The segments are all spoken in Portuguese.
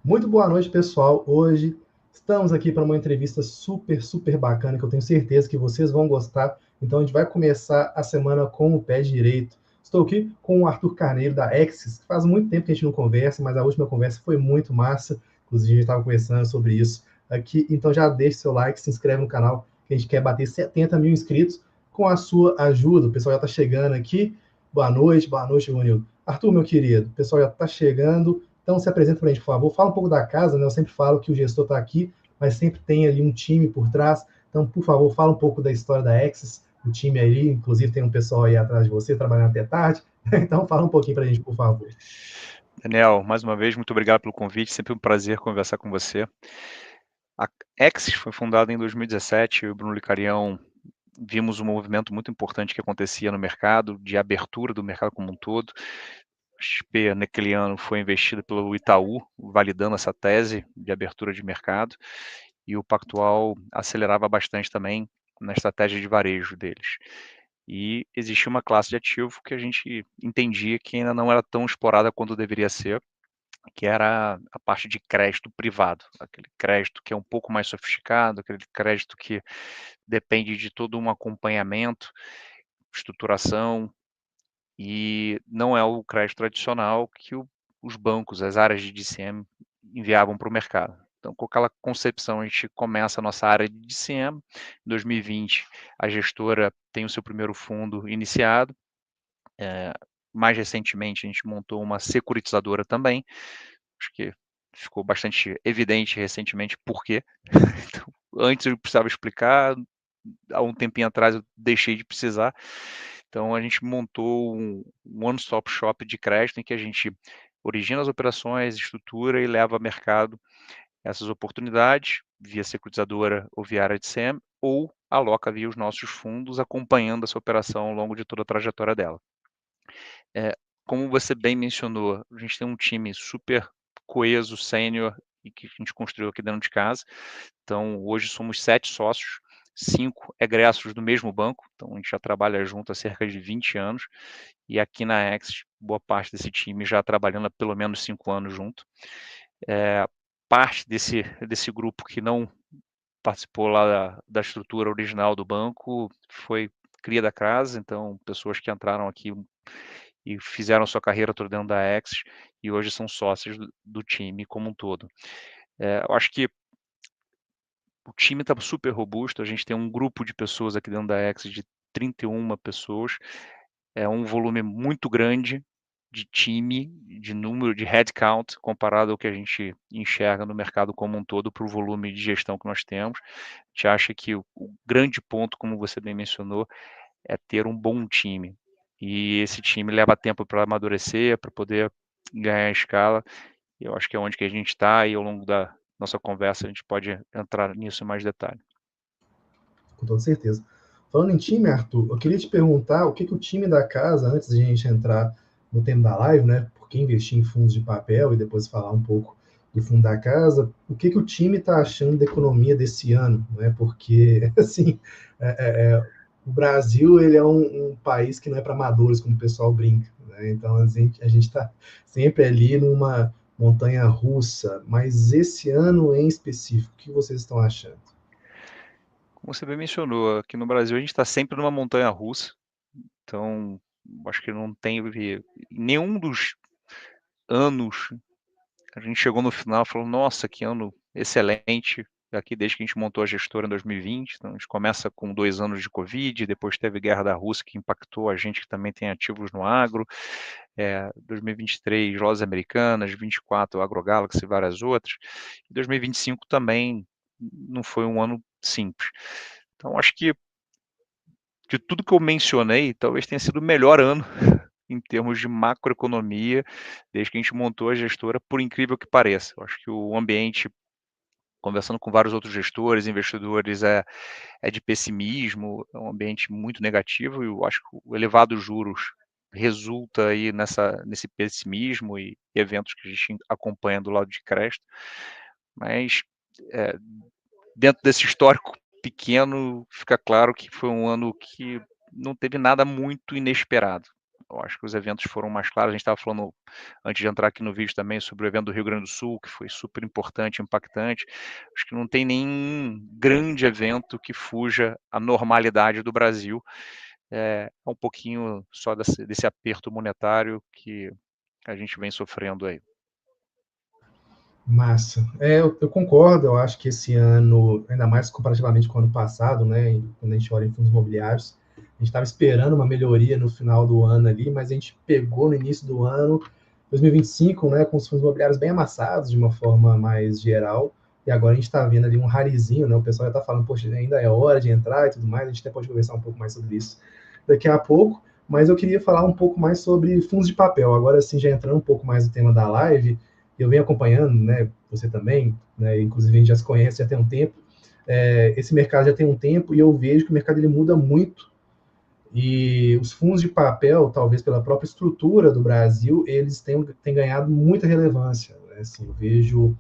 Muito boa noite, pessoal. Hoje estamos aqui para uma entrevista super bacana que eu tenho certeza que vocês vão gostar. Então a gente vai começar a semana com o pé direito. Estou aqui com o Arthur Carneiro da Exis, que faz muito tempo que a gente não conversa, mas a última conversa foi muito massa. Inclusive a gente estava conversando sobre isso aqui. Então já deixe seu like, se inscreve no canal, que a gente quer bater 70 mil inscritos com a sua ajuda. O pessoal já está chegando aqui. Boa noite, Ronildo. Arthur, meu querido, o pessoal já está chegando. Então, se apresenta para a gente, por favor. Fala um pouco da casa, né? Eu sempre falo que o gestor está aqui, mas sempre tem ali um time por trás. Então, por favor, fala um pouco da história da Axis, o time aí, inclusive tem um pessoal aí atrás de você, trabalhando até tarde. Então, fala um pouquinho para a gente, por favor. Daniel, mais uma vez, muito obrigado pelo convite, sempre um prazer conversar com você. A Axis foi fundada em 2017, eu e o Bruno Licarião vimos um movimento muito importante que acontecia no mercado, de abertura do mercado como um todo. A XP, naquele ano, foi investida pelo Itaú, validando essa tese de abertura de mercado, e o Pactual acelerava bastante também na estratégia de varejo deles. E existia uma classe de ativo que a gente entendia que ainda não era tão explorada quanto deveria ser, que era a parte de crédito privado, aquele crédito que é um pouco mais sofisticado, aquele crédito que depende de todo um acompanhamento, estruturação, e não é o crédito tradicional que os bancos, as áreas de DCM enviavam para o mercado. Então, com aquela concepção, a gente começa a nossa área de DCM. Em 2020, a gestora tem o seu primeiro fundo iniciado. Mais recentemente, a gente montou uma securitizadora também. Acho que ficou bastante evidente recentemente por quê. Então, antes eu precisava explicar, há um tempinho atrás eu deixei de precisar. Então a gente montou um one-stop shop de crédito em que a gente origina as operações, estrutura e leva ao mercado essas oportunidades via securitizadora ou via área de SEM, ou aloca via os nossos fundos, acompanhando essa operação ao longo de toda a trajetória dela. Como você bem mencionou, a gente tem um time super coeso, sênior, e que a gente construiu aqui dentro de casa. Então, hoje somos 7 sócios, 5 egressos do mesmo banco, então a gente já trabalha junto há cerca de 20 anos, e aqui na Exit, boa parte desse time já trabalhando há pelo menos 5 anos junto. Parte desse grupo que não participou lá da estrutura original do banco foi cria da casa, então pessoas que entraram aqui e fizeram sua carreira toda dentro da Axis e hoje são sócios do time como um todo. Eu acho que o time está super robusto, a gente tem um grupo de pessoas aqui dentro da Axis de 31 pessoas, é um volume muito grande de time, de número, de headcount, comparado ao que a gente enxerga no mercado como um todo, para o volume de gestão que nós temos. A gente acha que o grande ponto, como você bem mencionou, é ter um bom time. E esse time leva tempo para amadurecer, para poder ganhar escala. E eu acho que é onde que a gente está, e ao longo da nossa conversa a gente pode entrar nisso em mais detalhe. Com toda certeza. Falando em time, Arthur, eu queria te perguntar o que o time da casa, antes de a gente entrar no tema da live, né? Por que investir em fundos de papel e depois falar um pouco do fundo da casa, o que o time está achando da economia desse ano, né? Porque, assim, o Brasil ele é um país que não é para amadores, como o pessoal brinca, né? Então a gente está sempre ali numa montanha russa, mas esse ano em específico, o que vocês estão achando? Como você bem mencionou, aqui no Brasil a gente está sempre numa montanha russa, então acho que não tem nenhum dos anos a gente chegou no final e falou, nossa, que ano excelente, aqui desde que a gente montou a gestora em 2020, então a gente começa com 2 anos de Covid, depois teve guerra da Rússia que impactou a gente que também tem ativos no agro, 2023 lojas americanas, 24 AgroGalaxy e várias outras, e 2025 também não foi um ano simples. Então acho que de tudo que eu mencionei, talvez tenha sido o melhor ano em termos de macroeconomia, desde que a gente montou a gestora, por incrível que pareça. Eu acho que o ambiente, conversando com vários outros gestores, investidores, é de pessimismo, é um ambiente muito negativo, e eu acho que o elevado juros resulta aí nesse pessimismo e eventos que a gente acompanha do lado de crédito, mas é, dentro desse histórico pequeno, fica claro que foi um ano que não teve nada muito inesperado. Eu acho que os eventos foram mais claros. A gente estava falando, antes de entrar aqui no vídeo também, sobre o evento do Rio Grande do Sul, que foi super importante, impactante. Acho que não tem nenhum grande evento que fuja à normalidade do Brasil. É um pouquinho só desse aperto monetário que a gente vem sofrendo aí. Massa. Eu concordo, eu acho que esse ano, ainda mais comparativamente com o ano passado, né, quando a gente olha em fundos imobiliários, a gente estava esperando uma melhoria no final do ano ali, mas a gente pegou no início do ano, 2025, né, com os fundos imobiliários bem amassados de uma forma mais geral, e agora a gente está vendo ali um rarizinho, né, o pessoal já está falando, poxa, ainda é hora de entrar e tudo mais, a gente até pode conversar um pouco mais sobre isso daqui a pouco, mas eu queria falar um pouco mais sobre fundos de papel, agora sim, já entrando um pouco mais no tema da live, eu venho acompanhando, né, você também, né, inclusive a gente já se conhece já tem um tempo, esse mercado já tem um tempo e eu vejo que o mercado ele muda muito e os fundos de papel, talvez pela própria estrutura do Brasil, eles têm ganhado muita relevância. Né? Assim, eu vejo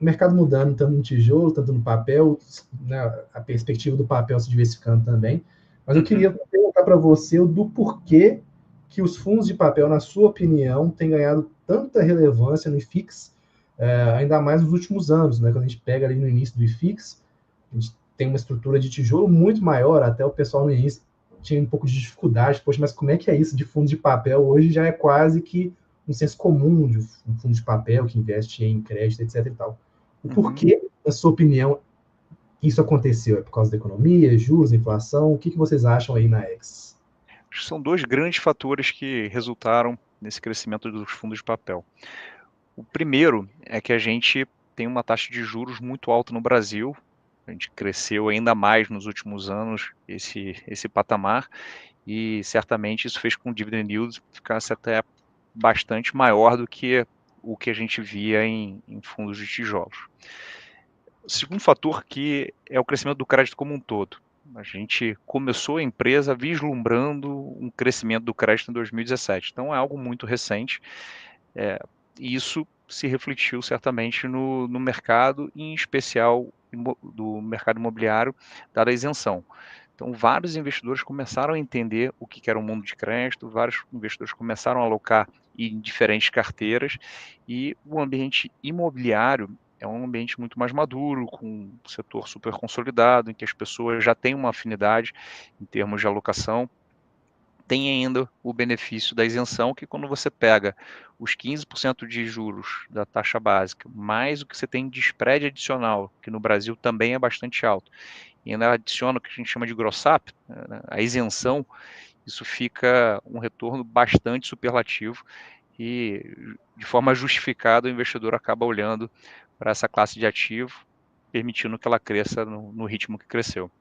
o mercado mudando, tanto no tijolo, tanto no papel, né, a perspectiva do papel se diversificando também. Mas eu queria perguntar para você do porquê que os fundos de papel, na sua opinião, têm ganhado tanta relevância no IFIX, ainda mais nos últimos anos, né? Quando a gente pega ali no início do IFIX, a gente tem uma estrutura de tijolo muito maior, até o pessoal no início tinha um pouco de dificuldade, poxa, mas como é que é isso de fundo de papel? Hoje já é quase que um senso comum de um fundo de papel que investe em crédito, etc e tal. O porquê, na sua opinião, isso aconteceu? É por causa da economia, juros, inflação? O que vocês acham aí na X? São dois grandes fatores que resultaram nesse crescimento dos fundos de papel. O primeiro é que a gente tem uma taxa de juros muito alta no Brasil. A gente cresceu ainda mais nos últimos anos esse patamar e certamente isso fez com que o dividend yield ficasse até bastante maior do que o que a gente via em fundos de tijolos. O segundo fator que é o crescimento do crédito como um todo. A gente começou a empresa vislumbrando um crescimento do crédito em 2017, então é algo muito recente. E isso se refletiu certamente no mercado, em especial do mercado imobiliário, dada a isenção. Então, vários investidores começaram a entender o que era o mundo de crédito, vários investidores começaram a alocar em diferentes carteiras, e o ambiente imobiliário é um ambiente muito mais maduro, com um setor super consolidado, em que as pessoas já têm uma afinidade em termos de alocação. Tem ainda o benefício da isenção, que quando você pega os 15% de juros da taxa básica, mais o que você tem de spread adicional, que no Brasil também é bastante alto, e ainda adiciona o que a gente chama de gross-up, a isenção, isso fica um retorno bastante superlativo e, de forma justificada, o investidor acaba olhando para essa classe de ativo, permitindo que ela cresça no ritmo que cresceu.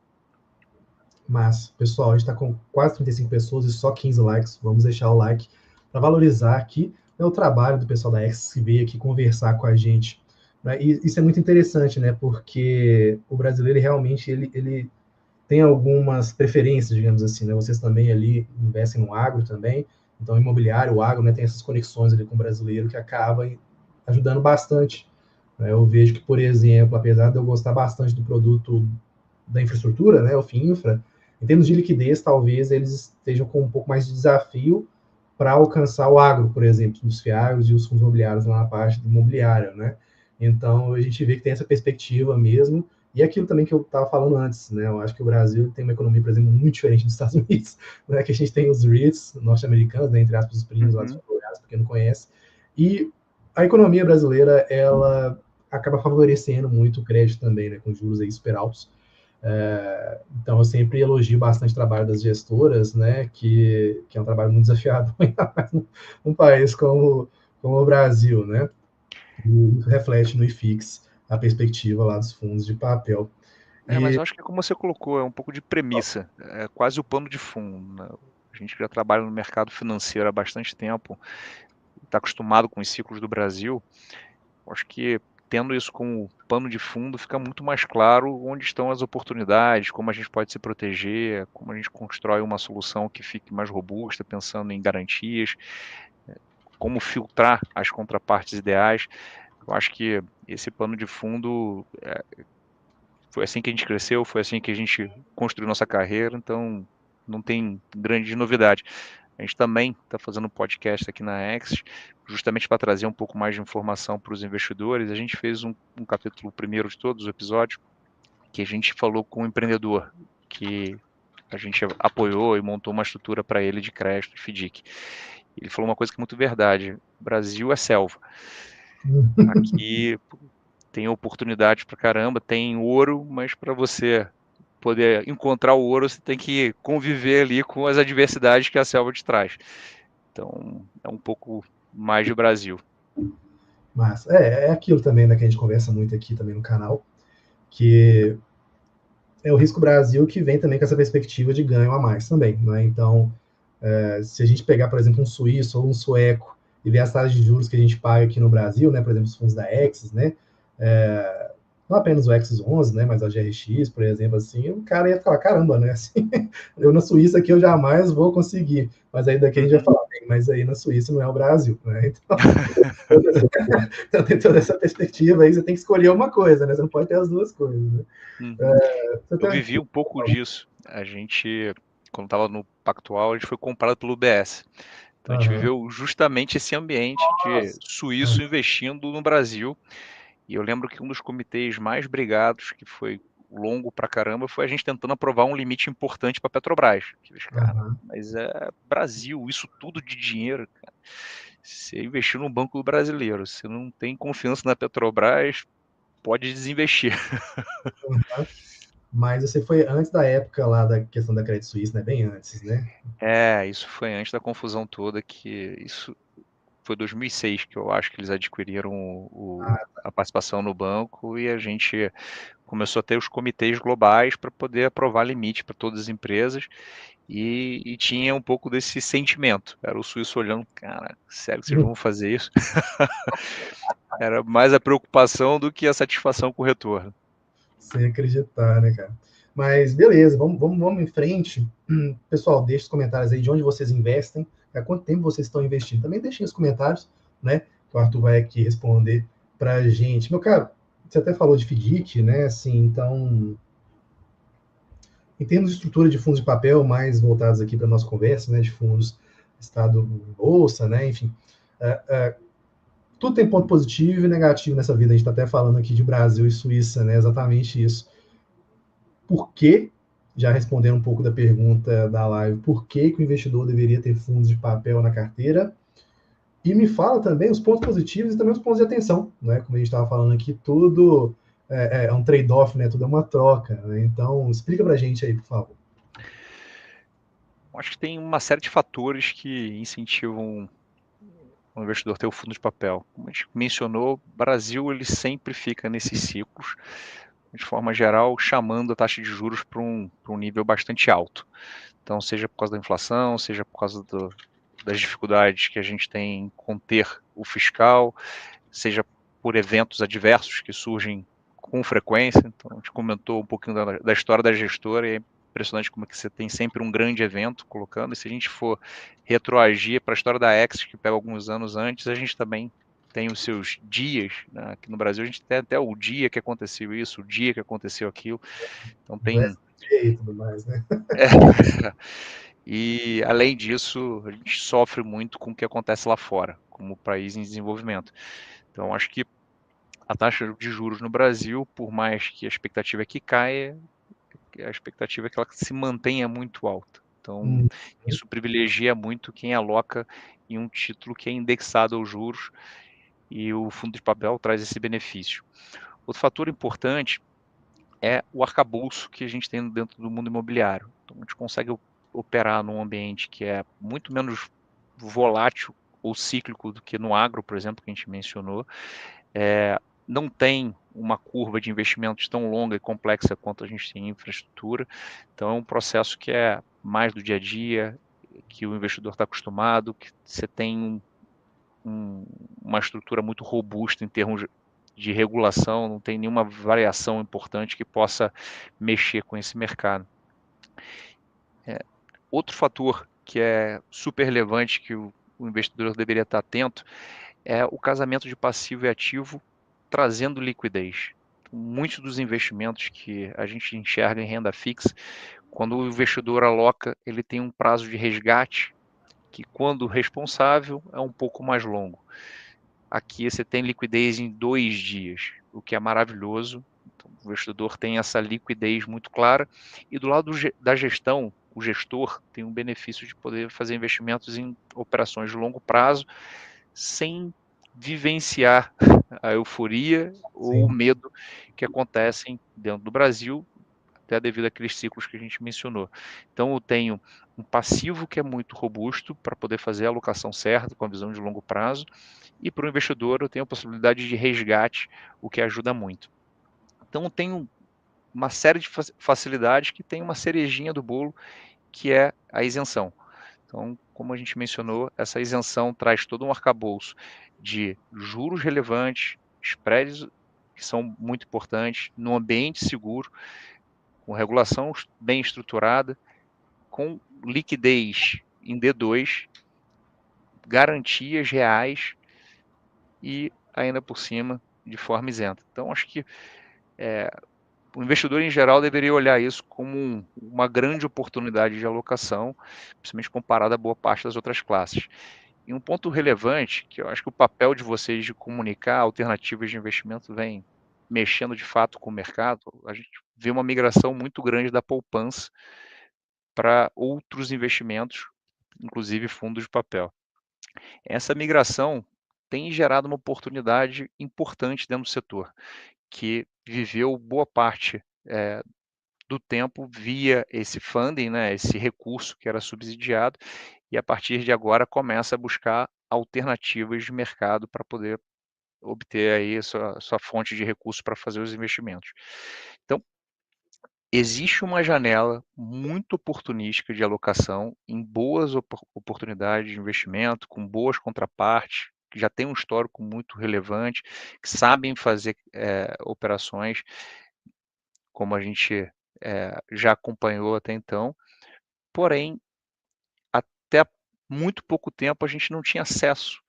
Mas, pessoal, a gente está com quase 35 pessoas e só 15 likes. Vamos deixar o like para valorizar aqui, né, o trabalho do pessoal da X que veio aqui conversar com a gente. Né? E isso é muito interessante, né? Porque o brasileiro realmente ele tem algumas preferências, digamos assim, né? Vocês também ali investem no agro também, então o imobiliário, o agro, né, tem essas conexões ali com o brasileiro que acaba ajudando bastante. Né? Eu vejo que, por exemplo, apesar de eu gostar bastante do produto da infraestrutura, né, o FINFRA, em termos de liquidez, talvez eles estejam com um pouco mais de desafio para alcançar o agro, por exemplo, os FIAGROS e os fundos imobiliários lá na parte do imobiliário, né? Então, a gente vê que tem essa perspectiva mesmo, e aquilo também que eu estava falando antes, né? Eu acho que o Brasil tem uma economia, por exemplo, muito diferente dos Estados Unidos, né? Que a gente tem os REITs norte-americanos, né? Entre aspas, os primos lá dos familiares, para quem não conhece, e a economia brasileira, ela acaba favorecendo muito o crédito também, né? Com juros aí super altos. Então, eu sempre elogio bastante o trabalho das gestoras, né, que é um trabalho muito desafiador, ainda mais num país como o Brasil, né, e isso reflete no IFIX a perspectiva lá dos fundos de papel. Mas E, eu acho que como você colocou, é um pouco de premissa, é quase o pano de fundo, né? A gente já trabalha no mercado financeiro há bastante tempo, está acostumado com os ciclos do Brasil. Acho que tendo isso como pano de fundo, fica muito mais claro onde estão as oportunidades, como a gente pode se proteger, como a gente constrói uma solução que fique mais robusta, pensando em garantias, como filtrar as contrapartes ideais. Eu acho que esse pano de fundo foi assim que a gente cresceu, foi assim que a gente construiu nossa carreira, então não tem grande novidade. A gente também está fazendo um podcast aqui na Axis, justamente para trazer um pouco mais de informação para os investidores. A gente fez um capítulo primeiro de todos os episódios, que a gente falou com um empreendedor, que a gente apoiou e montou uma estrutura para ele de crédito, de FDIC. Ele falou uma coisa que é muito verdade: o Brasil é selva. Aqui tem oportunidade para caramba, tem ouro, mas para você poder encontrar o ouro, você tem que conviver ali com as adversidades que a selva te traz. Então, é um pouco mais de Brasil. Mas é aquilo também, né, que a gente conversa muito aqui também no canal, que é o risco Brasil que vem também com essa perspectiva de ganho a mais também, né? Então, se a gente pegar, por exemplo, um suíço ou um sueco e ver as taxas de juros que a gente paga aqui no Brasil, né, por exemplo, os fundos da Axis, né, não apenas o Axis 11, né, mas a GRX, por exemplo, assim, o cara ia falar, caramba, né, assim, eu na Suíça aqui eu jamais vou conseguir, mas aí daqui a gente vai falar, bem, mas aí na Suíça não é o Brasil, né, então tem toda essa perspectiva aí, você tem que escolher uma coisa, né, você não pode ter as duas coisas, né. Eu vivi um pouco disso. A gente, quando estava no Pactual, a gente foi comprado pelo UBS. Então a gente viveu justamente esse ambiente de suíço investindo no Brasil. E eu lembro que um dos comitês mais brigados, que foi longo pra caramba, foi a gente tentando aprovar um limite importante para a Petrobras. Cara, mas é Brasil, isso tudo de dinheiro, cara. Você investiu no Banco Brasileiro, você não tem confiança na Petrobras, pode desinvestir. Mas você foi antes da época lá da questão da Credit Suisse, né? Bem antes, né? Isso foi antes da confusão toda, que isso foi 2006 que eu acho que eles adquiriram a participação no banco e a gente começou a ter os comitês globais para poder aprovar limite para todas as empresas e tinha um pouco desse sentimento. Era o suíço olhando, cara, sério que vocês vão fazer isso? Era mais a preocupação do que a satisfação com o retorno. Sem acreditar, né, cara? Mas beleza, vamos em frente. Pessoal, deixe os comentários aí de onde vocês investem, há quanto tempo vocês estão investindo. Também deixem os comentários, né? Que o Arthur vai aqui responder pra gente. Meu caro, você até falou de FDIC, né? Assim, então, em termos de estrutura de fundos de papel, mais voltados aqui para a nossa conversa, né? De fundos estado bolsa, né? Enfim, tudo tem ponto positivo e negativo nessa vida. A gente está até falando aqui de Brasil e Suíça, né? Exatamente isso. Por que, já respondendo um pouco da pergunta da live, por que o investidor deveria ter fundos de papel na carteira? E me fala também os pontos positivos e também os pontos de atenção, né? Como a gente estava falando aqui, tudo é um trade-off, né? Tudo é uma troca. Né? Então, explica para a gente aí, por favor. Acho que tem uma série de fatores que incentivam o investidor a ter o fundo de papel. Como a gente mencionou, o Brasil ele sempre fica nesses ciclos, de forma geral, chamando a taxa de juros para um nível bastante alto. Então, seja por causa da inflação, seja por causa das dificuldades que a gente tem em conter o fiscal, seja por eventos adversos que surgem com frequência. Então, a gente comentou um pouquinho da história da gestora e é impressionante como é que você tem sempre um grande evento colocando. E se a gente for retroagir para a história da Exit, que pega alguns anos antes, a gente também tem os seus dias, né? Aqui no Brasil a gente tem até o dia que aconteceu isso, o dia que aconteceu aquilo. Então tem... E tudo mais, né? E além disso, a gente sofre muito com o que acontece lá fora, como país em desenvolvimento. Então acho que a taxa de juros no Brasil, por mais que a expectativa é que caia, a expectativa é que ela se mantenha muito alta. Então, isso privilegia muito quem aloca em um título que é indexado aos juros e o fundo de papel traz esse benefício. Outro fator importante é o arcabouço que a gente tem dentro do mundo imobiliário. Então, a gente consegue operar num ambiente que é muito menos volátil ou cíclico do que no agro, por exemplo, que a gente mencionou. Não tem uma curva de investimentos tão longa e complexa quanto a gente tem em infraestrutura. Então, é um processo que é mais do dia a dia, que o investidor está acostumado, que você tem uma estrutura muito robusta em termos de regulação, não tem nenhuma variação importante que possa mexer com esse mercado. Outro fator que é super relevante que o investidor deveria estar atento é o casamento de passivo e ativo trazendo liquidez. Muitos dos investimentos que a gente enxerga em renda fixa Quando o investidor aloca, ele tem um prazo de resgate que, quando responsável, é um pouco mais longo. Aqui você tem liquidez em 2 dias, o que é maravilhoso. Então, o investidor tem essa liquidez muito clara. E do lado da gestão, o gestor tem um benefício de poder fazer investimentos em operações de longo prazo, sem vivenciar a euforia ou o Sim, medo que acontecem dentro do Brasil, até devido àqueles ciclos que a gente mencionou. Então, eu tenho um passivo que é muito robusto para poder fazer a alocação certa, com a visão de longo prazo, e para o investidor eu tenho a possibilidade de resgate, o que ajuda muito. Então, eu tenho uma série de facilidades que tem uma cerejinha do bolo, que é a isenção. Então, como a gente mencionou, essa isenção traz todo um arcabouço de juros relevantes, spreads que são muito importantes, num ambiente seguro, com regulação bem estruturada, com liquidez em D2, garantias reais e ainda por cima de forma isenta. Então, acho que o investidor em geral deveria olhar isso como uma grande oportunidade de alocação, principalmente comparada a boa parte das outras classes. E um ponto relevante, que eu acho que o papel de vocês de comunicar alternativas de investimento vem mexendo de fato com o mercado, a gente vê uma migração muito grande da poupança para outros investimentos, inclusive fundos de papel. Essa migração tem gerado uma oportunidade importante dentro do setor, que viveu boa parte do tempo via esse funding, né, esse recurso que era subsidiado, e a partir de agora começa a buscar alternativas de mercado para poder obter aí sua fonte de recursos para fazer os investimentos. Então, existe uma janela muito oportunística de alocação em boas oportunidades de investimento, com boas contrapartes, que já tem um histórico muito relevante, que sabem fazer operações como a gente já acompanhou até então, porém, até muito pouco tempo a gente não tinha acesso,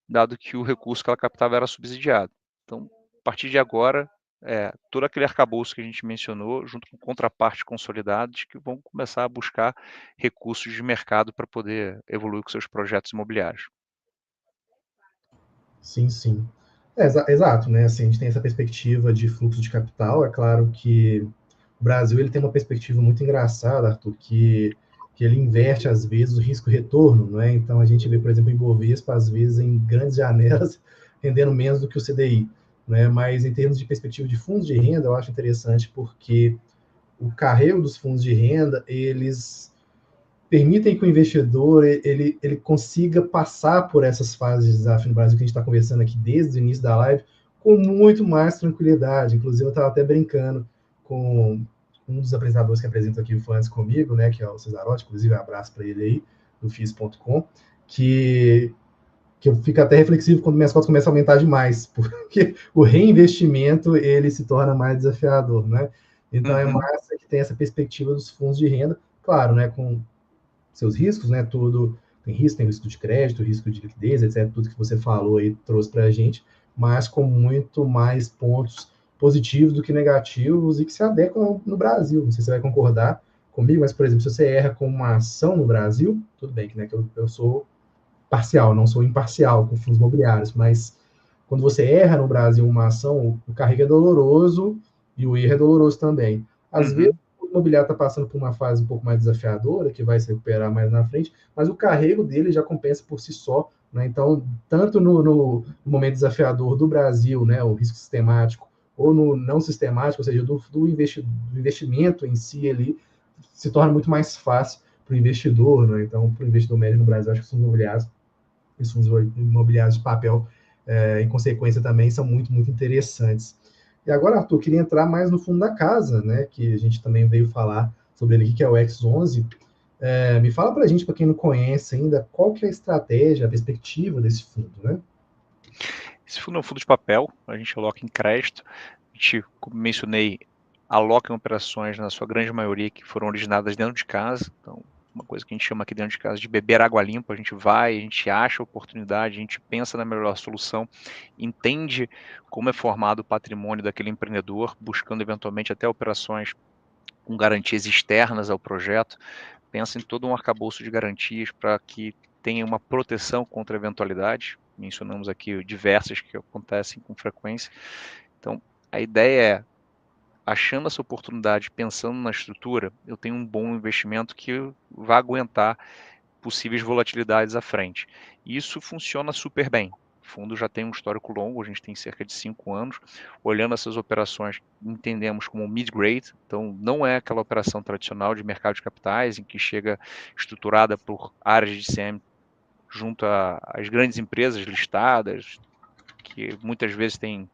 dado que o recurso que ela captava era subsidiado. Então, a partir de agora, todo aquele arcabouço que a gente mencionou, junto com contrapartes consolidadas, que vão começar a buscar recursos de mercado para poder evoluir com seus projetos imobiliários. sim, sim. Exato, né? Assim, a gente tem essa perspectiva de fluxo de capital. É claro que o Brasil ele tem uma perspectiva muito engraçada, Arthur, que ele inverte, às vezes, o risco-retorno, não é? Então, a gente vê, por exemplo, em Bovespa, às vezes, em grandes janelas, rendendo menos do que o CDI, né? Mas, em termos de perspectiva de fundos de renda, eu acho interessante porque o carreiro dos fundos de renda, eles permitem que o investidor ele consiga passar por essas fases de desafio no Brasil que a gente está conversando aqui desde o início da live com muito mais tranquilidade. Inclusive, eu estava até brincando com um dos apresentadores que apresenta aqui o Fãs comigo, né, que é o Cesarotti, inclusive um abraço para ele aí, do FIS.com, que eu fico até reflexivo quando minhas cotas começam a aumentar demais, porque o reinvestimento ele se torna mais desafiador, né? Então é massa que tem essa perspectiva dos fundos de renda, claro, né, com seus riscos, né? Tudo tem risco de crédito, risco de liquidez, etc. Tudo que você falou aí trouxe para a gente, mas com muito mais pontos positivos do que negativos e que se adequam no Brasil. Não sei se você vai concordar comigo, mas, por exemplo, se você erra com uma ação no Brasil, tudo bem, né, que eu sou parcial, não sou imparcial com fundos imobiliários, mas quando você erra no Brasil uma ação, o carrego é doloroso e o erro é doloroso também. Às vezes, o imobiliário está passando por uma fase um pouco mais desafiadora, que vai se recuperar mais na frente, mas o carrego dele já compensa por si só. Né? Então, tanto no momento desafiador do Brasil, né, o risco sistemático, ou no não sistemático, ou seja, do investimento em si ali, se torna muito mais fácil para o investidor. Né? Então, para o investidor médio no Brasil, acho que os fundos imobiliários de papel, em consequência, também são muito, muito interessantes. E agora, Arthur, queria entrar mais no fundo da casa, né, que a gente também veio falar sobre ele aqui, que é o X11. Me fala para a gente, para quem não conhece ainda, qual que é a estratégia, a perspectiva desse fundo, né? Esse fundo é um fundo de papel, a gente aloca em crédito, a gente, como mencionei, aloca em operações, na sua grande maioria, que foram originadas dentro de casa. Então, uma coisa que a gente chama aqui dentro de casa de beber água limpa, a gente vai, a gente acha a oportunidade, a gente pensa na melhor solução, entende como é formado o patrimônio daquele empreendedor, buscando eventualmente até operações com garantias externas ao projeto, pensa em todo um arcabouço de garantias para que tenha uma proteção contra eventualidades. Mencionamos aqui diversas que acontecem com frequência. Então, a ideia é, achando essa oportunidade, pensando na estrutura, eu tenho um bom investimento que vai aguentar possíveis volatilidades à frente. E isso funciona super bem. O fundo já tem um histórico longo, a gente tem cerca de 5 anos. Olhando essas operações, entendemos como mid-grade, então não é aquela operação tradicional de mercado de capitais, em que chega estruturada por áreas de DCM junto às grandes empresas listadas, que muitas vezes têm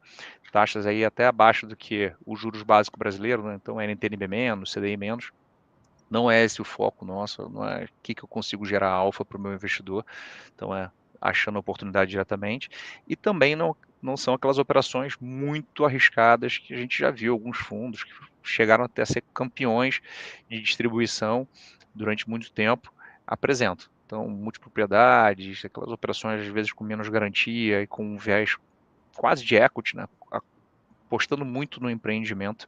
taxas aí até abaixo do que o juros básico brasileiro, né? Então NTNB menos, CDI menos. Não é esse o foco nosso, não é o que eu consigo gerar alfa para o meu investidor, então é achando a oportunidade diretamente, e também não são aquelas operações muito arriscadas que a gente já viu alguns fundos que chegaram até a ser campeões de distribuição durante muito tempo, apresentam. Então, multipropriedades, aquelas operações às vezes com menos garantia e com um viés quase de equity, né? Apostando muito no empreendimento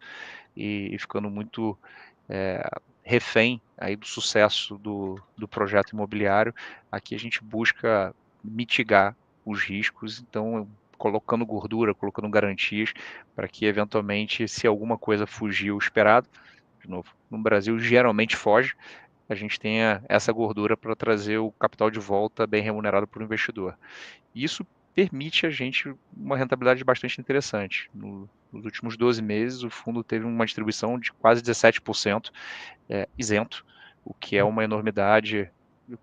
e ficando muito refém aí do sucesso do projeto imobiliário. Aqui a gente busca mitigar os riscos, então colocando gordura, colocando garantias para que eventualmente, se alguma coisa fugir o esperado, de novo, no Brasil geralmente foge, a gente tenha essa gordura para trazer o capital de volta bem remunerado para o investidor. Isso permite a gente uma rentabilidade bastante interessante. Nos últimos 12 meses, o fundo teve uma distribuição de quase 17% isento, o que é uma enormidade,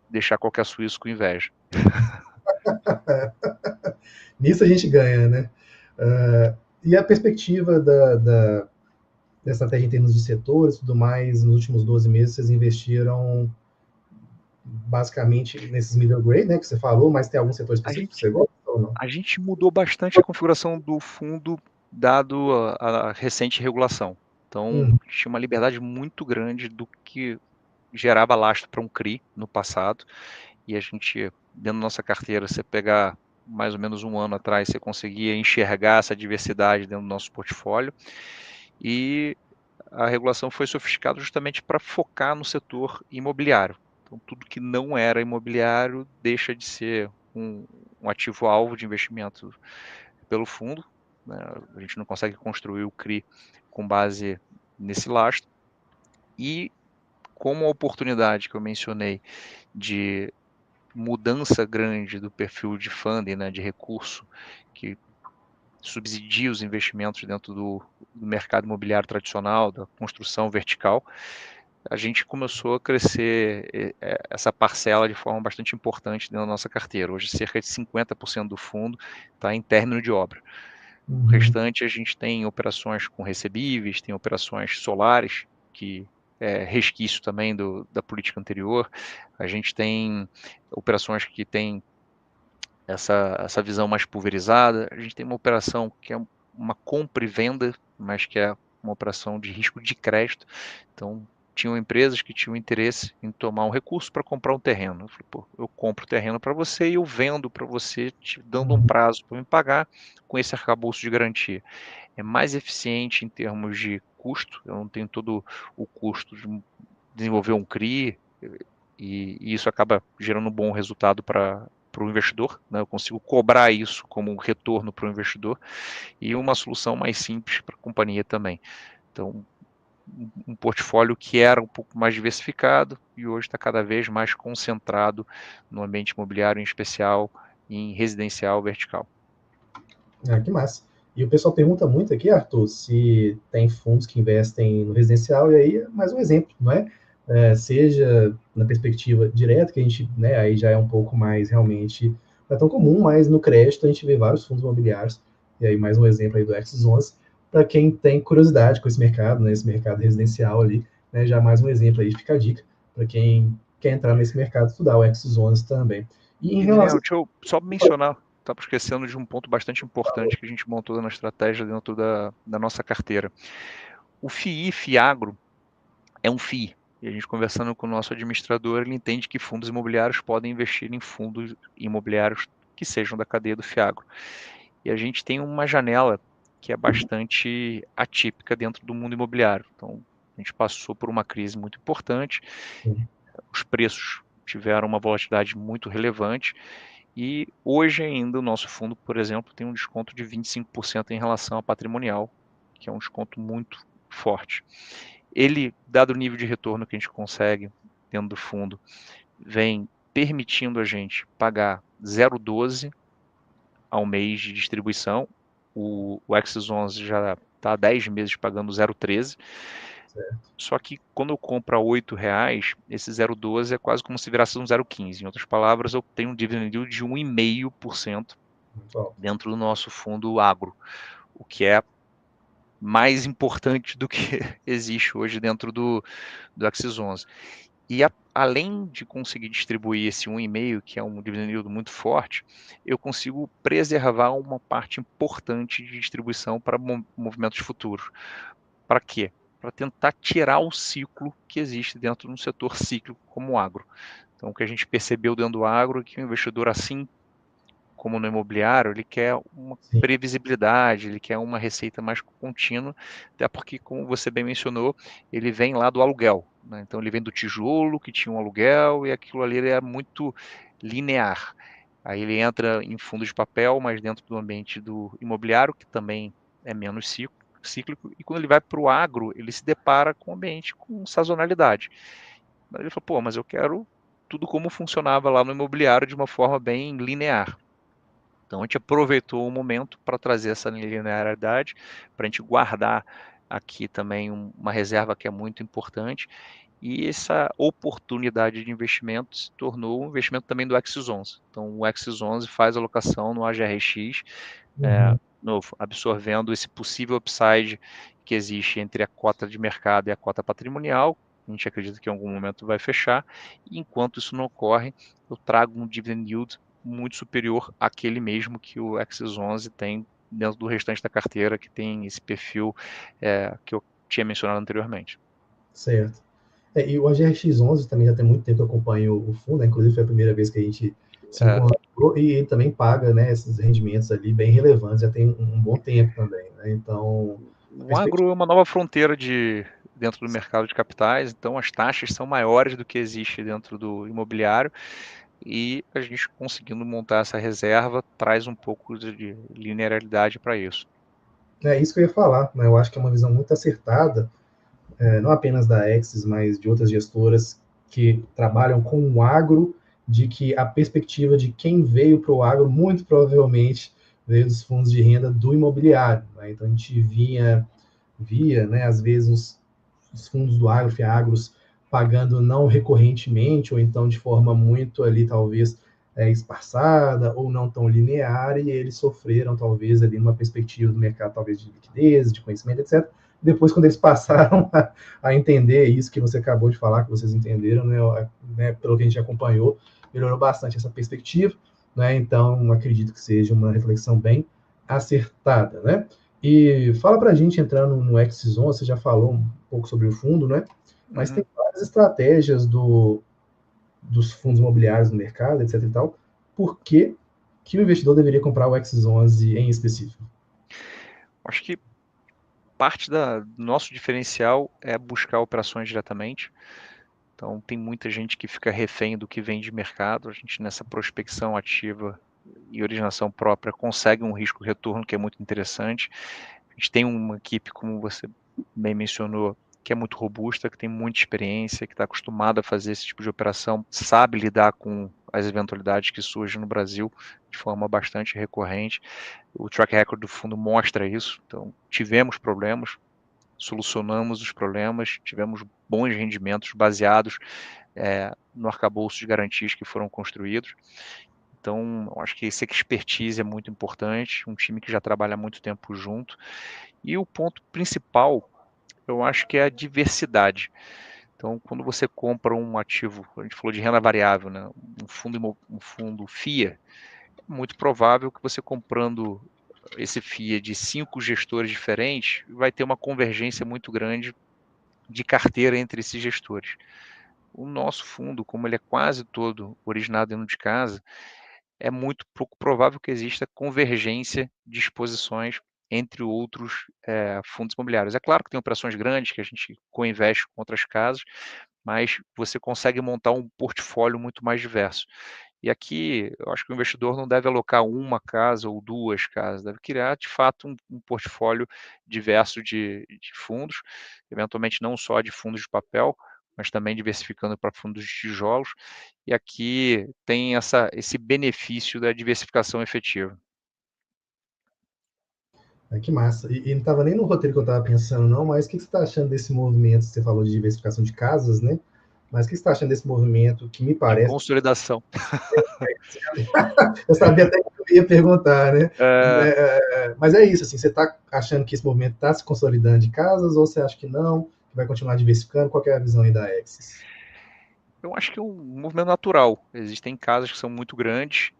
deixar qualquer suíço com inveja. Nisso a gente ganha, né? E a perspectiva da estratégia em termos de setores e tudo mais, nos últimos 12 meses vocês investiram basicamente nesses middle grade, né, que você falou, mas tem algum setor específico que você gosta ou não? A gente mudou bastante a configuração do fundo dado a recente regulação. Então, tinha uma liberdade muito grande do que gerava lastro para um CRI no passado, e a gente, dentro da nossa carteira, você pegar mais ou menos um ano atrás, você conseguia enxergar essa diversidade dentro do nosso portfólio, e a regulação foi sofisticada justamente para focar no setor imobiliário. Então, tudo que não era imobiliário deixa de ser um ativo-alvo de investimento pelo fundo, né? A gente não consegue construir o CRI com base nesse lastro. E como a oportunidade que eu mencionei de mudança grande do perfil de funding, né, de recurso, que subsidia os investimentos dentro do mercado imobiliário tradicional, da construção vertical, a gente começou a crescer essa parcela de forma bastante importante dentro da nossa carteira. Hoje, cerca de 50% do fundo está em término de obra. O restante, a gente tem operações com recebíveis, tem operações solares, que é resquício também da política anterior. A gente tem operações que têm essa visão mais pulverizada. A gente tem uma operação que é uma compra e venda, mas que é uma operação de risco de crédito. Então, tinham empresas que tinham interesse em tomar um recurso para comprar um terreno. Eu falei, pô, eu compro o terreno para você e eu vendo para você, te dando um prazo para me pagar com esse arcabouço de garantia. É mais eficiente em termos de custo, eu não tenho todo o custo de desenvolver um CRI, e isso acaba gerando um bom resultado para o investidor, né? Eu consigo cobrar isso como um retorno para o investidor e uma solução mais simples para a companhia também. Então, um portfólio que era um pouco mais diversificado e hoje está cada vez mais concentrado no ambiente imobiliário, em especial em residencial vertical. Que massa. E o pessoal pergunta muito aqui, Arthur, se tem fundos que investem no residencial, e aí, mais um exemplo, não é? Seja na perspectiva direta, que a gente, né, aí já é um pouco mais realmente, não é tão comum, mas no crédito a gente vê vários fundos imobiliários, e aí mais um exemplo aí do X11, para quem tem curiosidade com esse mercado, né, esse mercado residencial ali, né, já mais um exemplo aí, fica a dica, para quem quer entrar nesse mercado, estudar o X11 também. E em relação... Deixa eu só mencionar, estava esquecendo de um ponto bastante importante que a gente montou na estratégia dentro da nossa carteira. O FII, FIAGRO, é um FII. E a gente conversando com o nosso administrador, ele entende que fundos imobiliários podem investir em fundos imobiliários que sejam da cadeia do FIAGRO. E a gente tem uma janela que é bastante atípica dentro do mundo imobiliário. Então, A gente passou por uma crise muito importante, Sim, os preços tiveram uma volatilidade muito relevante e hoje ainda o nosso fundo, por exemplo, tem um desconto de 25% em relação à patrimonial, que é um desconto muito forte. Ele, dado o nível de retorno que a gente consegue dentro do fundo, vem permitindo a gente pagar 0,12 ao mês de distribuição. O Axis 11 já está há 10 meses pagando 0,13. certo. Só que quando eu compro a R$ 8, esse 0,12 é quase como se virasse um 0,15. Em outras palavras, eu tenho um dividend yield de 1,5% Muito alto. dentro do nosso fundo agro, o que é mais importante do que existe hoje dentro do Axis 11. E além de conseguir distribuir esse 1,5, que é um dividend yield muito forte, eu consigo preservar uma parte importante de distribuição para movimentos futuros. Para quê? Para tentar tirar o ciclo que existe dentro de um setor cíclico como o agro. Então, o que a gente percebeu dentro do agro é que o investidor, assim como no imobiliário, ele quer uma Sim, previsibilidade, ele quer uma receita mais contínua, até porque, como você bem mencionou, ele vem lá do aluguel, né? Então ele vem do tijolo, que tinha um aluguel, e aquilo ali é muito linear. Aí ele entra em fundos de papel, mas dentro do ambiente do imobiliário, que também é menos cíclico, e quando ele vai para o agro, ele se depara com um ambiente com sazonalidade. Mas ele falou, pô, mas eu quero tudo como funcionava lá no imobiliário de uma forma bem linear. Então a gente aproveitou o momento para trazer essa linearidade, para a gente guardar aqui também uma reserva que é muito importante, e essa oportunidade de investimento se tornou um investimento também do Axis 11. Então o Axis 11 faz alocação no AGRX, uhum, novo, absorvendo esse possível upside que existe entre a cota de mercado e a cota patrimonial. A gente acredita que em algum momento vai fechar, e enquanto isso não ocorre, eu trago um dividend yield muito superior àquele mesmo que o Axis 11 tem dentro do restante da carteira, que tem esse perfil que eu tinha mencionado anteriormente. certo. E o AGRX11 também já tem muito tempo que eu acompanho o fundo, né? Inclusive foi a primeira vez que a gente se É, encontrou, e ele também paga, né, esses rendimentos ali bem relevantes, já tem um bom tempo também, né? Então, a o perspectiva. agro é uma nova fronteira dentro do mercado de capitais, então as taxas são maiores do que existe dentro do imobiliário, e a gente conseguindo montar essa reserva traz um pouco de linearidade para isso. É isso que eu ia falar, né? Eu acho que é uma visão muito acertada, não apenas da Axis, mas de outras gestoras que trabalham com o agro, de que a perspectiva de quem veio para o agro, muito provavelmente veio dos fundos de renda do imobiliário, né? Então a gente via, né, às vezes os fundos do agro, fiagros, pagando não recorrentemente, ou então de forma muito ali, talvez, esparçada, ou não tão linear, e eles sofreram, talvez, ali numa perspectiva do mercado, talvez, de liquidez, de conhecimento, etc. Depois, quando eles passaram a entender isso que você acabou de falar, que vocês entenderam, né, pelo que a gente acompanhou, melhorou bastante essa perspectiva, né? Então, acredito que seja uma reflexão bem acertada, né? E fala para a gente, entrando no X11, você já falou um pouco sobre o fundo, né? Mas tem Uhum. várias estratégias dos fundos imobiliários no mercado, etc e tal. Por que o investidor deveria comprar o X11 em específico? Acho que parte do nosso diferencial é buscar operações diretamente. Então, tem muita gente que fica refém do que vem de mercado. A gente, nessa prospecção ativa e originação própria, consegue um risco-retorno que é muito interessante. A gente tem uma equipe, como você bem mencionou, que é muito robusta, que tem muita experiência, que está acostumada a fazer esse tipo de operação, sabe lidar com as eventualidades que surgem no Brasil de forma bastante recorrente. O track record do fundo mostra isso. Então, tivemos problemas, solucionamos os problemas, tivemos bons rendimentos baseados no arcabouço de garantias que foram construídos. Então, eu acho que essa expertise é muito importante, um time que já trabalha há muito tempo junto. E o ponto principal, eu acho que é a diversidade. Então, quando você compra um ativo, a gente falou de renda variável, né? Um fundo FIA, é muito provável que você comprando esse FIA de 5 gestores diferentes, vai ter uma convergência muito grande de carteira entre esses gestores. O nosso fundo, como ele é quase todo originado dentro de casa, é muito pouco provável que exista convergência de exposições entre outros fundos imobiliários. É claro que tem operações grandes que a gente co-investe com outras casas, mas você consegue montar um portfólio muito mais diverso. E aqui, eu acho que o investidor não deve alocar uma casa ou duas casas, deve criar, de fato, um portfólio diverso de fundos, eventualmente não só de fundos de papel, mas também diversificando para fundos de tijolos. E aqui tem esse benefício da diversificação efetiva. Que massa. E não estava nem no roteiro que eu estava pensando, não, mas o que você está achando desse movimento? Você falou de diversificação de casas, né? Mas o que você está achando desse movimento que me De parece. consolidação. Eu sabia até que eu ia perguntar, né? Mas é isso, assim, você está achando que esse movimento está se consolidando de casas ou você acha que não, que vai continuar diversificando? Qual é a visão aí da Axis? Eu acho que é um movimento natural. Existem casas que são muito grandes,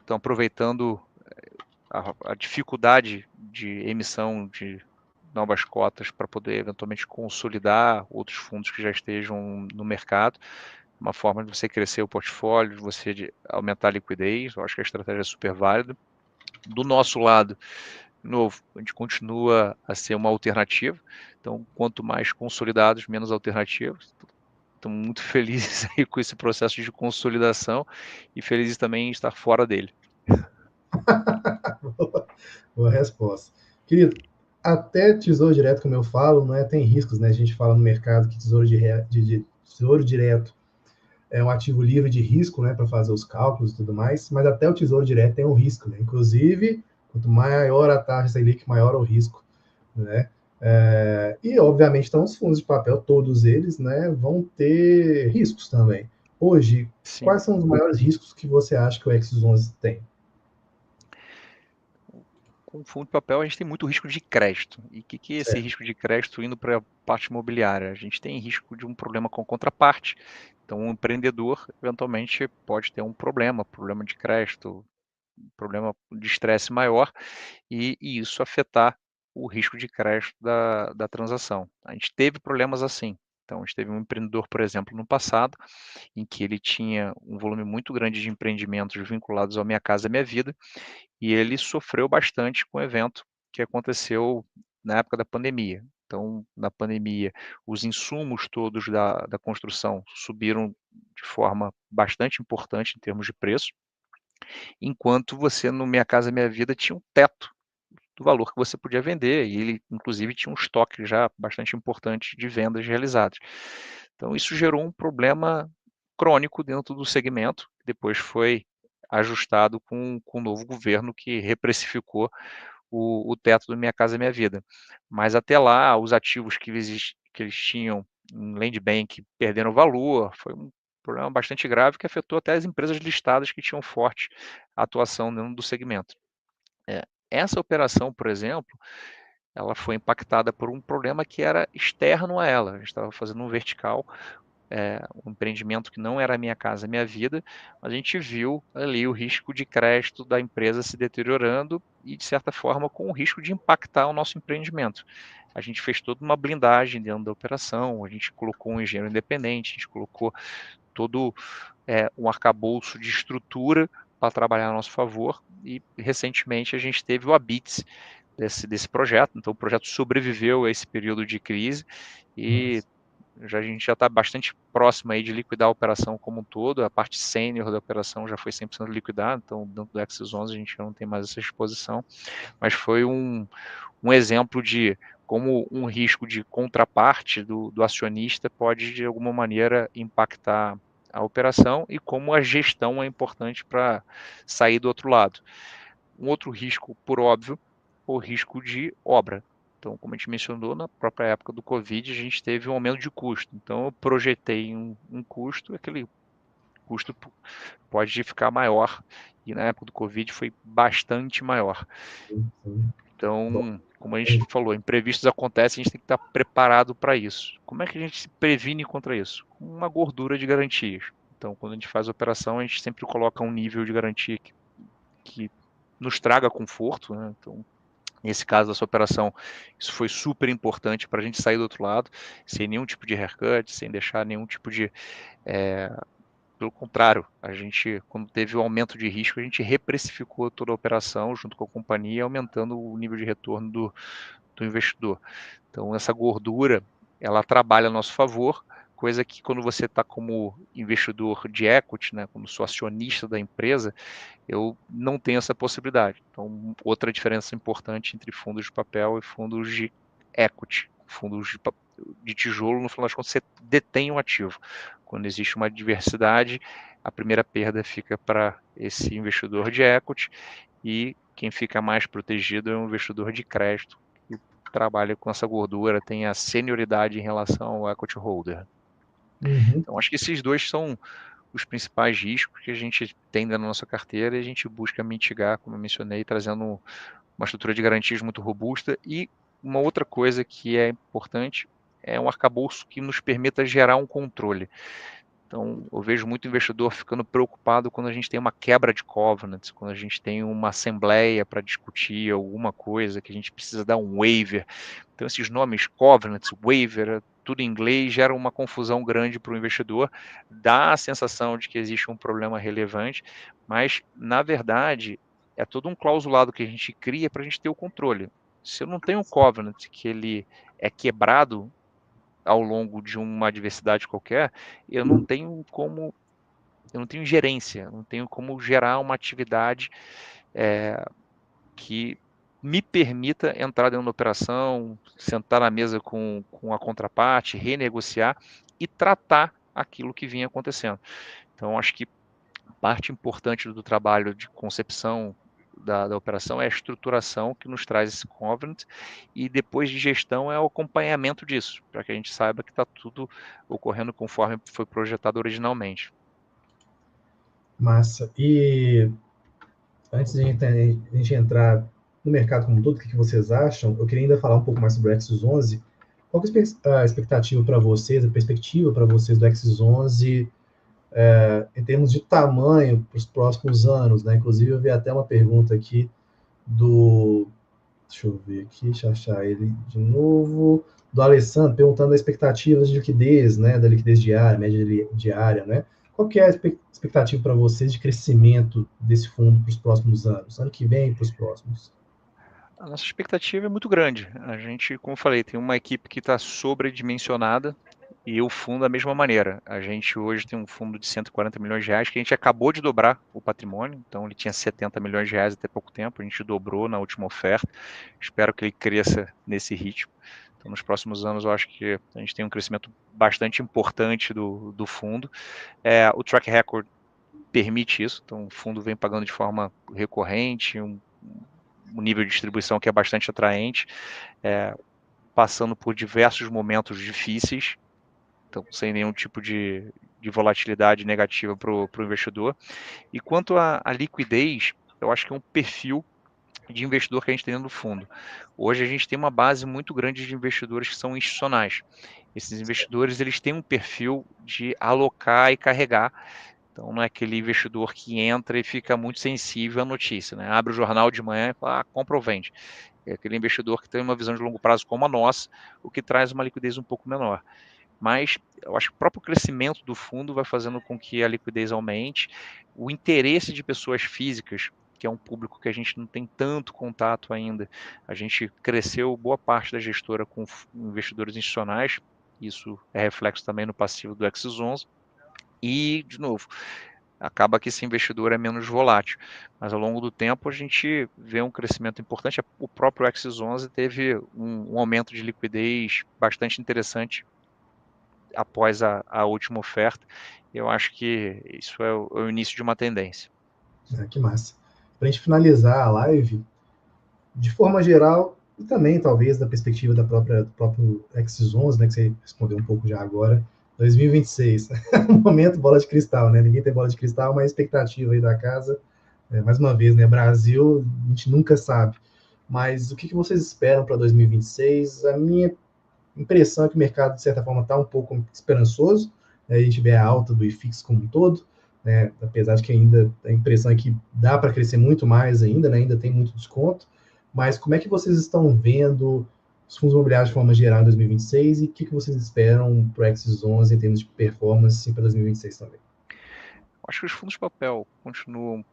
estão aproveitando a dificuldade de emissão de novas cotas para poder eventualmente consolidar outros fundos que já estejam no mercado, uma forma de você crescer o portfólio, de você aumentar a liquidez. Eu acho que a estratégia é super válida. Do nosso lado, de novo, a gente continua a ser uma alternativa, então quanto mais consolidados, menos alternativas. Estamos muito felizes aí com esse processo de consolidação e felizes também em estar fora dele. Boa resposta. Querido, até tesouro direto, como eu falo, não é, tem riscos, né? A gente fala no mercado que tesouro direto é um ativo livre de risco, né, para fazer os cálculos e tudo mais, mas até o tesouro direto tem um risco, né? Inclusive, quanto maior a taxa Selic, maior o risco, né? E, obviamente, então, os fundos de papel, todos eles, né, vão ter riscos também. Hoje, Sim. quais são os maiores riscos que você acha que o Exos 11 tem? Com fundo de papel, a gente tem muito risco de crédito. E o que é esse Certo. risco de crédito indo para a parte imobiliária? A gente tem risco de um problema com contraparte. Então, um empreendedor, eventualmente, pode ter um problema de crédito, um problema de estresse maior, e isso afetar o risco de crédito da transação. A gente teve problemas assim. Então, a gente teve um empreendedor, por exemplo, no passado, em que ele tinha um volume muito grande de empreendimentos vinculados ao Minha Casa Minha Vida, e ele sofreu bastante com o evento que aconteceu na época da pandemia. Então, na pandemia, os insumos todos da construção subiram de forma bastante importante em termos de preço, enquanto você, no Minha Casa Minha Vida, tinha um teto do valor que você podia vender, e ele, inclusive, tinha um estoque já bastante importante de vendas realizadas. Então, isso gerou um problema crônico dentro do segmento, que depois foi ajustado com o novo governo que reprecificou o teto do Minha Casa Minha Vida. Mas até lá, os ativos que eles tinham em land bank perderam valor, foi um problema bastante grave que afetou até as empresas listadas que tinham forte atuação dentro do segmento. Essa operação, por exemplo, ela foi impactada por um problema que era externo a ela. A gente estava fazendo um vertical, um empreendimento que não era Minha Casa Minha Vida, mas a gente viu ali o risco de crédito da empresa se deteriorando e, de certa forma, com o risco de impactar o nosso empreendimento. A gente fez toda uma blindagem dentro da operação, a gente colocou um engenheiro independente, a gente colocou todo um arcabouço de estrutura para trabalhar a nosso favor, e recentemente a gente teve o ABITS desse projeto, então o projeto sobreviveu a esse período de crise e a gente já está bastante próximo aí de liquidar a operação como um todo, a parte sênior da operação já foi 100% liquidada, então dentro do Axis 11 a gente já não tem mais essa exposição, mas foi um exemplo de como um risco de contraparte do acionista pode de alguma maneira impactar a operação e como a gestão é importante para sair do outro lado. Um outro risco, por óbvio, o risco de obra. Então, como a gente mencionou, na própria época do Covid, a gente teve um aumento de custo. Então, eu projetei um custo, aquele custo pode ficar maior, e na época do Covid foi bastante maior. Então, como a gente falou, imprevistos acontecem, a gente tem que estar preparado para isso. Como é que a gente se previne contra isso? Com uma gordura de garantias. Então, quando a gente faz a operação, a gente sempre coloca um nível de garantia que nos traga conforto, né? Então, nesse caso da sua operação, isso foi super importante para a gente sair do outro lado, sem nenhum tipo de haircut, sem deixar nenhum tipo de Pelo contrário, a gente, quando teve o aumento de risco, a gente reprecificou toda a operação junto com a companhia, aumentando o nível de retorno do investidor. Então, essa gordura, ela trabalha a nosso favor, coisa que quando você está como investidor de equity, né, como sou acionista da empresa, eu não tenho essa possibilidade. Então, outra diferença importante entre fundos de papel e fundos de equity, fundos de tijolo, no final das contas, você detém um ativo. Quando existe uma diversidade, a primeira perda fica para esse investidor de equity e quem fica mais protegido é um investidor de crédito que trabalha com essa gordura, tem a senioridade em relação ao equity holder. Uhum. Então, acho que esses dois são os principais riscos que a gente tem na nossa carteira e a gente busca mitigar, como eu mencionei, trazendo uma estrutura de garantias muito robusta. E uma outra coisa que é importante é um arcabouço que nos permita gerar um controle. Então, eu vejo muito investidor ficando preocupado quando a gente tem uma quebra de covenants, quando a gente tem uma assembleia para discutir alguma coisa, que a gente precisa dar um waiver. Então, esses nomes, covenants, waiver, tudo em inglês, gera uma confusão grande para o investidor, dá a sensação de que existe um problema relevante, mas, na verdade, é todo um clausulado que a gente cria para a gente ter o controle. Se eu não tenho um covenant que ele é quebrado ao longo de uma adversidade qualquer, eu não tenho como, eu não tenho gerência, não tenho como gerar uma atividade que me permita entrar dentro da operação, sentar na mesa com a contraparte, renegociar e tratar aquilo que vinha acontecendo. Então, acho que parte importante do trabalho de concepção da operação é a estruturação que nos traz esse covenant e depois de gestão é o acompanhamento disso, para que a gente saiba que está tudo ocorrendo conforme foi projetado originalmente. Massa. E antes de a gente entrar no mercado como um todo, o que vocês acham? Eu queria ainda falar um pouco mais sobre o Exis 11. Qual que é a expectativa para vocês, a perspectiva para vocês do Exis 11 em termos de tamanho para os próximos anos, né? Inclusive, eu vi até uma pergunta aqui do... Deixa eu ver aqui, deixa eu achar ele de novo. Do Alessandro, perguntando as expectativas de liquidez, né? Da liquidez diária, média diária, né? Qual que é a expectativa para vocês de crescimento desse fundo para os próximos anos? Ano que vem e para os próximos? A nossa expectativa é muito grande. A gente, como eu falei, tem uma equipe que está sobredimensionada e o fundo da mesma maneira. A gente hoje tem um fundo de 140 milhões de reais que a gente acabou de dobrar o patrimônio, então ele tinha 70 milhões de reais até pouco tempo, a gente dobrou na última oferta. Espero que ele cresça nesse ritmo. Então, nos próximos anos, eu acho que a gente tem um crescimento bastante importante do fundo. O track record permite isso, então o fundo vem pagando de forma recorrente, um nível de distribuição que é bastante atraente, passando por diversos momentos difíceis, então sem nenhum tipo de volatilidade negativa para o investidor. E quanto à liquidez, eu acho que é um perfil de investidor que a gente tem dentro do fundo. Hoje a gente tem uma base muito grande de investidores que são institucionais. Esses investidores eles têm um perfil de alocar e carregar. Então não é aquele investidor que entra e fica muito sensível à notícia, né? Abre o jornal de manhã e fala, compra ou vende. É aquele investidor que tem uma visão de longo prazo como a nossa, o que traz uma liquidez um pouco menor. Mas eu acho que o próprio crescimento do fundo vai fazendo com que a liquidez aumente, o interesse de pessoas físicas, que é um público que a gente não tem tanto contato ainda. A gente cresceu boa parte da gestora com investidores institucionais, isso é reflexo também no passivo do Axis 11. E, de novo, acaba que esse investidor é menos volátil. Mas ao longo do tempo a gente vê um crescimento importante. O próprio Axis 11 teve um aumento de liquidez bastante interessante após a última oferta. Eu acho que isso é o início de uma tendência. Que massa. Para a gente finalizar a live, de forma geral, e também talvez da perspectiva do próprio Axis 11, né, que você respondeu um pouco já agora, 2026, momento bola de cristal, né? Ninguém tem bola de cristal, mas a expectativa aí da casa, mais uma vez, né? Brasil, a gente nunca sabe. Mas o que vocês esperam para 2026? A minha impressão é que o mercado, de certa forma, está um pouco esperançoso, né? A gente vê a alta do IFIX como um todo, né? Apesar de que ainda a impressão é que dá para crescer muito mais ainda, né? Ainda tem muito desconto. Mas como é que vocês estão vendo os fundos imobiliários de forma geral em 2026 e o que vocês esperam para o Axis 11 em termos de performance para 2026 também? acho que os fundos de papel continuam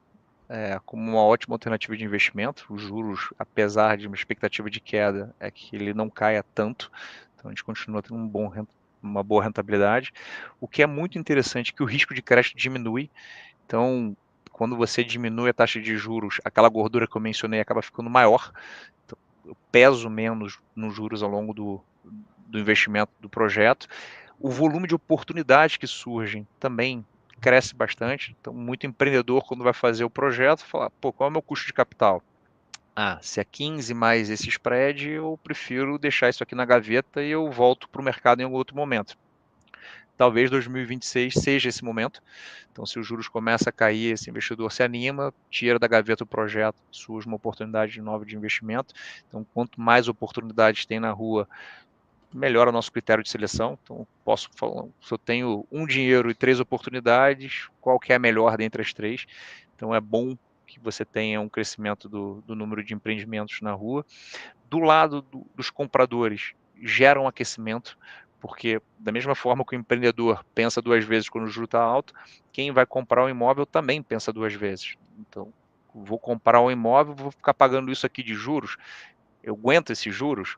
como uma ótima alternativa de investimento. Os juros, apesar de uma expectativa de queda, é que ele não caia tanto. Então a gente continua tendo uma boa rentabilidade. O que é muito interessante é que o risco de crédito diminui. Então, quando você diminui a taxa de juros, aquela gordura que eu mencionei acaba ficando maior. Então, eu peso menos nos juros ao longo do investimento do projeto. O volume de oportunidades que surgem também cresce bastante. Então, muito empreendedor, quando vai fazer o projeto, fala, pô, qual é o meu custo de capital? Se é 15 mais esse spread, eu prefiro deixar isso aqui na gaveta e eu volto para o mercado em algum outro momento. Talvez 2026 seja esse momento. Então, se os juros começam a cair, esse investidor se anima, tira da gaveta o projeto, surge uma oportunidade nova de investimento. Então, quanto mais oportunidades tem na rua, melhora o nosso critério de seleção. Então, posso falar, se eu tenho um dinheiro e 3 oportunidades, qual que é a melhor dentre as 3? Então, é bom que você tenha um crescimento do número de empreendimentos na rua. Do lado dos compradores, gera um aquecimento, porque da mesma forma que o empreendedor pensa 2 vezes quando o juro está alto, quem vai comprar um imóvel também pensa 2 vezes. Então, vou comprar um imóvel, vou ficar pagando isso aqui de juros, eu aguento esses juros?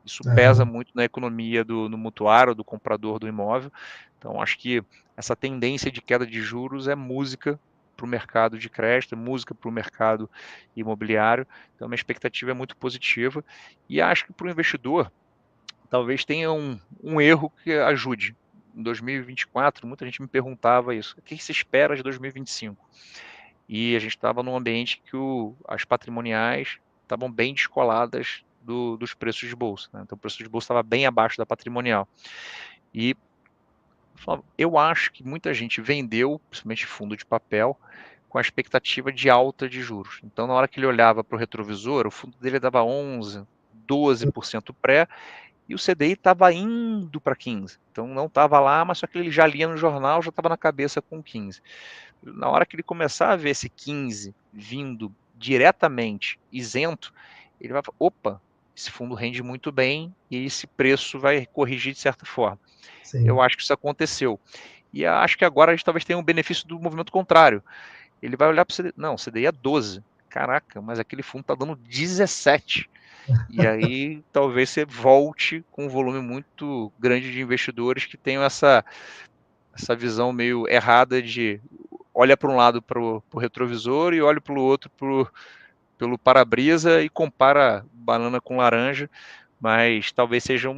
Isso pesa muito na economia no mutuário, do comprador do imóvel. Então, acho que essa tendência de queda de juros é música para o mercado de crédito, é música para o mercado imobiliário. Então, a minha expectativa é muito positiva. E acho que para o investidor, talvez tenha um erro que ajude. Em 2024, muita gente me perguntava isso. O que se espera de 2025? E a gente estava num ambiente que as patrimoniais estavam bem descoladas dos preços de bolsa. Né? Então, o preço de bolsa estava bem abaixo da patrimonial. E eu acho que muita gente vendeu, principalmente fundo de papel, com a expectativa de alta de juros. Então, na hora que ele olhava para o retrovisor, o fundo dele dava 11%, 12% pré, e o CDI estava indo para 15%. Então, não estava lá, mas só que ele já lia no jornal, já estava na cabeça com 15%. Na hora que ele começar a ver esse 15 vindo diretamente isento, ele vai falar, opa, esse fundo rende muito bem e esse preço vai corrigir de certa forma. Sim. Eu acho que isso aconteceu. E acho que agora a gente talvez tenha um benefício do movimento contrário. Ele vai olhar para o CDI, não, o CDI é 12. Caraca, mas aquele fundo está dando 17. E aí talvez você volte com um volume muito grande de investidores que tenham essa visão meio errada de olha para um lado para o retrovisor e olha para o outro pelo para-brisa e compara banana com laranja, mas talvez seja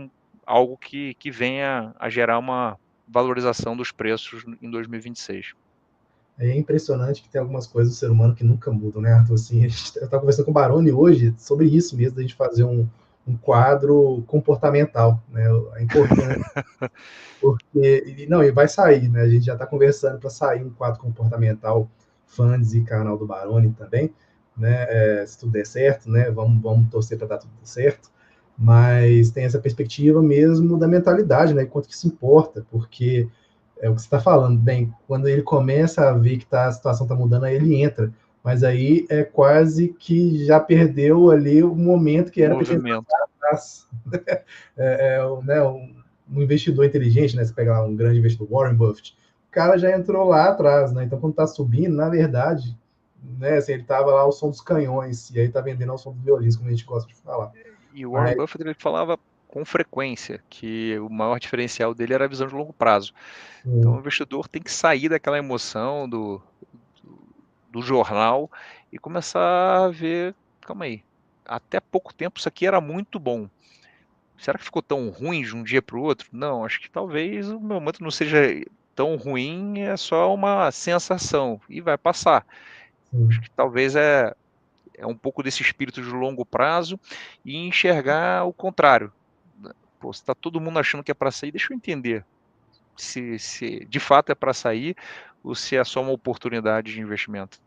algo que venha a gerar uma valorização dos preços em 2026. É impressionante que tem algumas coisas do ser humano que nunca mudam, né, Arthur? Assim, eu estava conversando com o Baroni hoje sobre isso mesmo, da gente fazer um quadro comportamental, né? A importância. Porque, não, e vai sair, né? A gente já está conversando para sair um quadro comportamental, fãs e canal do Baroni também, né? Se tudo der certo, né? Vamos torcer para dar tudo certo. Mas tem essa perspectiva mesmo da mentalidade, né? Quanto que se importa, porque é o que você está falando, bem, quando ele começa a ver que a situação está mudando, aí ele entra. Mas aí é quase que já perdeu ali o momento que era para ele entrar atrás. Né, um investidor inteligente, né? Você pega lá um grande investidor, Warren Buffett, o cara já entrou lá atrás, né? Então, quando está subindo, na verdade, né, assim, ele estava lá ao som dos canhões, e aí está vendendo ao som dos violinos, como a gente gosta de falar. E o Warren Buffett, ele falava com frequência que o maior diferencial dele era a visão de longo prazo. Então, o investidor tem que sair daquela emoção do jornal e começar a ver, calma aí, até pouco tempo isso aqui era muito bom. Será que ficou tão ruim de um dia para o outro? Não, acho que talvez o meu momento não seja tão ruim, é só uma sensação e vai passar. Acho que talvez é um pouco desse espírito de longo prazo e enxergar o contrário. Pô, se está todo mundo achando que é para sair, deixa eu entender se de fato é para sair ou se é só uma oportunidade de investimento.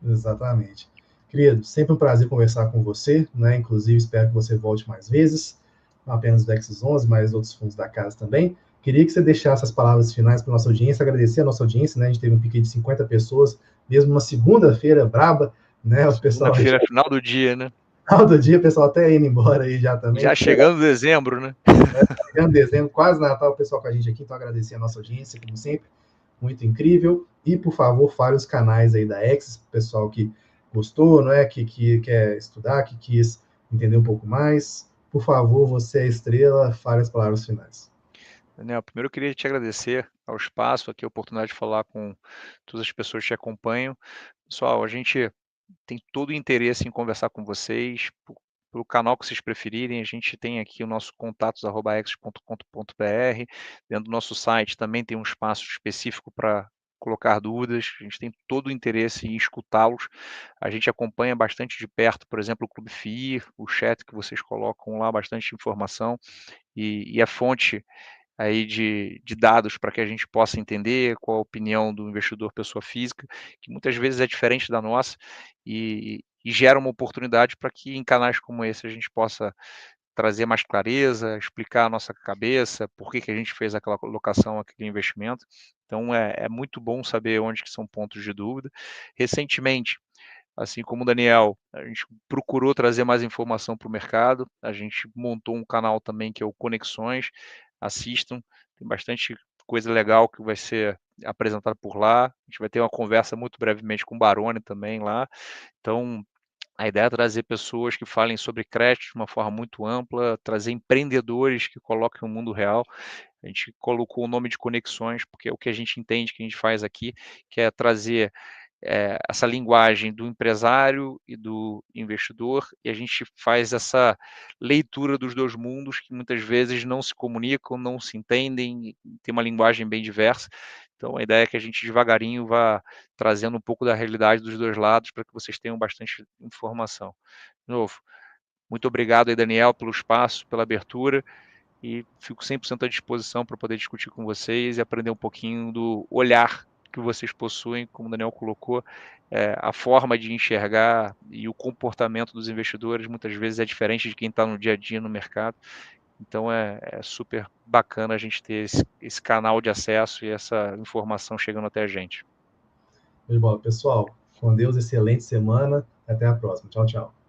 Exatamente. Querido, sempre um prazer conversar com você, né? Inclusive, espero que você volte mais vezes, não apenas o Dexis 11, mas outros fundos da casa também. Queria que você deixasse as palavras finais para a nossa audiência, agradecer a nossa audiência, né? A gente teve um pique de 50 pessoas, mesmo uma segunda-feira braba, né? O pessoal. Segunda-feira, final do dia, né? Final do dia, o pessoal até indo embora aí já também. Já chegando dezembro, né? Chegando dezembro, quase Natal, o pessoal com a gente aqui, então agradecer a nossa audiência, como sempre. muito incrível. E, por favor, fale os canais aí da Axis, para o pessoal que gostou, não é? Que quer estudar, que quis entender um pouco mais. Por favor, você é a estrela, fale as palavras finais. Daniel, primeiro eu queria te agradecer ao espaço aqui, a oportunidade de falar com todas as pessoas que te acompanham. Pessoal, a gente tem todo o interesse em conversar com vocês, pelo canal que vocês preferirem. A gente tem aqui o nosso contatos@axis.com.br. Dentro do nosso site também tem um espaço específico para colocar dúvidas. A gente tem todo o interesse em escutá-los. A gente acompanha bastante de perto, por exemplo, o Clube FII, o chat que vocês colocam lá, bastante informação e é fonte aí de dados para que a gente possa entender qual a opinião do investidor pessoa física, que muitas vezes é diferente da nossa e gera uma oportunidade para que em canais como esse a gente possa trazer mais clareza, explicar a nossa cabeça, por que a gente fez aquela colocação, aquele investimento. Então é muito bom saber onde que são pontos de dúvida. Recentemente, assim como o Daniel, a gente procurou trazer mais informação para o mercado, a gente montou um canal também que é o Conexões, assistam, tem bastante coisa legal que vai ser apresentada por lá, a gente vai ter uma conversa muito brevemente com o Baroni também lá, então a ideia é trazer pessoas que falem sobre crédito de uma forma muito ampla, trazer empreendedores que coloquem o mundo real. A gente colocou o nome de Conexões, porque é o que a gente entende que a gente faz aqui, que é trazer essa linguagem do empresário e do investidor, e a gente faz essa leitura dos dois mundos que muitas vezes não se comunicam, não se entendem, tem uma linguagem bem diversa. Então, a ideia é que a gente devagarinho vá trazendo um pouco da realidade dos dois lados para que vocês tenham bastante informação. De novo, muito obrigado aí, Daniel, pelo espaço, pela abertura, e fico 100% à disposição para poder discutir com vocês e aprender um pouquinho do olhar que vocês possuem, como o Daniel colocou, a forma de enxergar e o comportamento dos investidores muitas vezes é diferente de quem está no dia a dia no mercado. Então é super bacana a gente ter esse canal de acesso e essa informação chegando até a gente. Pessoal, com Deus, excelente semana. Até a próxima. Tchau, tchau.